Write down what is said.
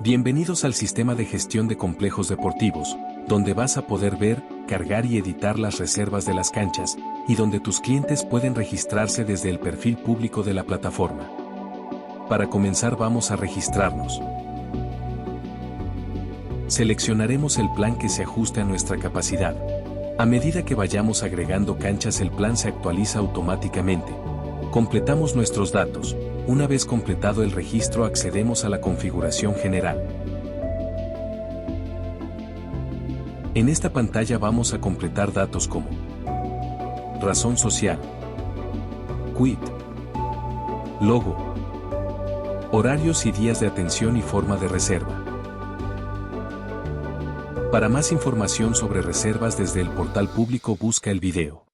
Bienvenidos al sistema de gestión de complejos deportivos, donde vas a poder ver, cargar y editar las reservas de las canchas, y donde tus clientes pueden registrarse desde el perfil público de la plataforma. Para comenzar vamos a registrarnos. Seleccionaremos el plan que se ajuste a nuestra capacidad. A medida que vayamos agregando canchas el plan se actualiza automáticamente. Completamos nuestros datos. Una vez completado el registro accedemos a la configuración general. En esta pantalla vamos a completar datos como razón social, quit, logo, horarios y días de atención y forma de reserva. Para más información sobre reservas desde el portal público busca el video.